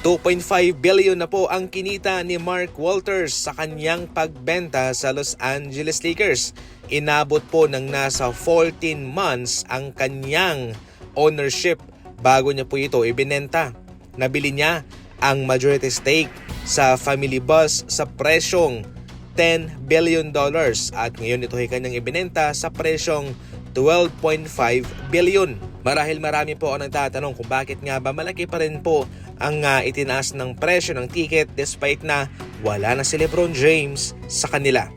2.5 billion na po ang kinita ni Mark Walters sa kanyang pagbenta sa Los Angeles Lakers. Inabot po ng nasa 14 months ang kanyang ownership bago niya po ito ibinenta. Nabili niya ang majority stake sa Family Bus sa presyong $10 billion at ngayon ito ay kanyang ibinenta sa presyong 12.5 billion. Marahil marami po ang nagtatanong kung bakit nga ba malaki pa rin po ang itinaas ng presyo ng ticket despite na wala na si LeBron James sa kanila.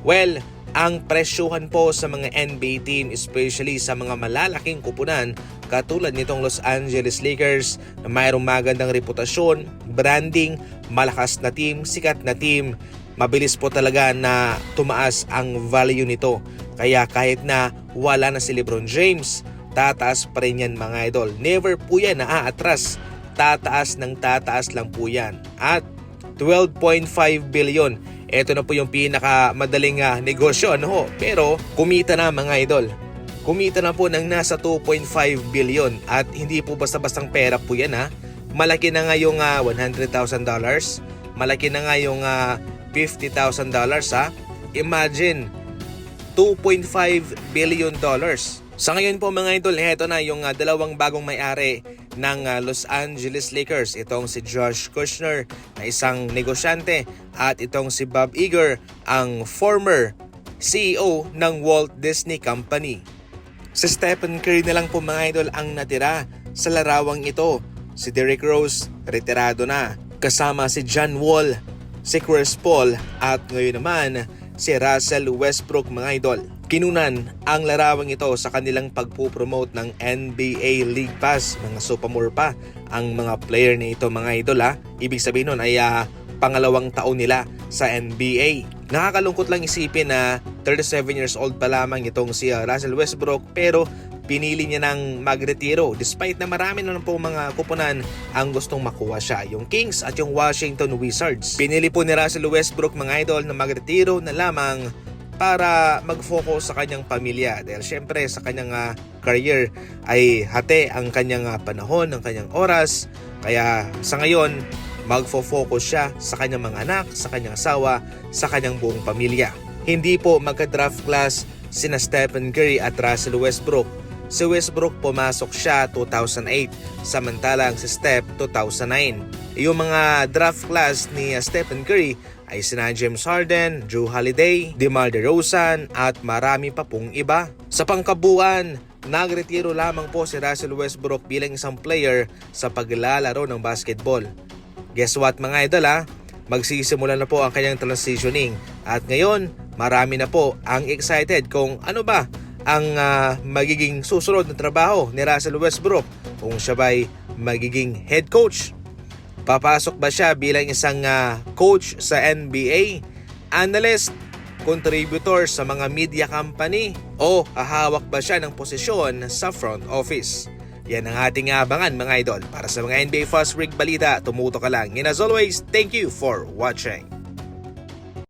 Well, ang presyuhan po sa mga NBA team, especially sa mga malalaking kupunan katulad nitong Los Angeles Lakers na mayroong magandang reputasyon, branding, malakas na team, sikat na team, mabilis po talaga na tumaas ang value nito. Kaya kahit na wala na si LeBron James, tataas pa rin yan mga idol. Never po yan naaatras. Tataas ng tataas lang po yan. At 12.5 billion. Ito na po yung pinakamadaling negosyo. Ano? Pero kumita na mga idol. Kumita na po ng nasa 2.5 billion. At hindi po basta-bastang pera po yan. Malaki na nga yung $100,000. Malaki na nga yung $50,000. Imagine, $2.5 billion. Sa ngayon po mga idol, heto na yung dalawang bagong may-ari ng Los Angeles Lakers. Itong si Josh Kushner na isang negosyante at itong si Bob Iger, ang former CEO ng Walt Disney Company. Si Stephen Curry na lang po mga idol ang natira sa larawang ito. Si Derrick Rose, retirado na. Kasama si John Wall, si Chris Paul at ngayon naman si Russell Westbrook mga idol. Kinunan ang larawang ito sa kanilang pagpupromote ng NBA League Pass. Mga sophomore pa ang mga player na ito mga idol Ibig sabihin nun ay pangalawang taon nila sa NBA. Nakakalungkot lang isipin na 37 years old pa lamang itong si Russell Westbrook pero pinili niya nang magretiro despite na marami na po mga kupunan ang gustong makuha siya. Yung Kings at yung Washington Wizards. Pinili po ni Russell Westbrook mga idol na magretiro na lamang para mag-focus sa kanyang pamilya dahil syempre sa kanyang career ay hati ang kanyang panahon, ang kanyang oras. Kaya sa ngayon, magfo-focus siya sa kanyang mga anak, sa kanyang asawa, sa kanyang buong pamilya. Hindi po magka-draft class sina Stephen Curry at Russell Westbrook. Si Westbrook pumasok siya 2008, samantalang si Steph 2009. Yung mga draft class ni Stephen Curry ay sina James Harden, Jrue Holiday, DeMar DeRozan at marami pa pong iba. Sa pangkabuuan, nagretiro lamang po si Russell Westbrook bilang isang player sa paglalaro ng basketball. Guess what mga idol magsisimula na po ang kanyang transitioning at ngayon marami na po ang excited kung ano ba ang magiging susunod na trabaho ni Russell Westbrook, kung siya ba'y magiging head coach. Papasok ba siya bilang isang coach sa NBA, analyst, contributor sa mga media company, o hahawak ba siya ng posisyon sa front office? Yan ang ating abangan mga idol. Para sa mga NBA Fast Break balita, tumuto ka lang. And as always, thank you for watching.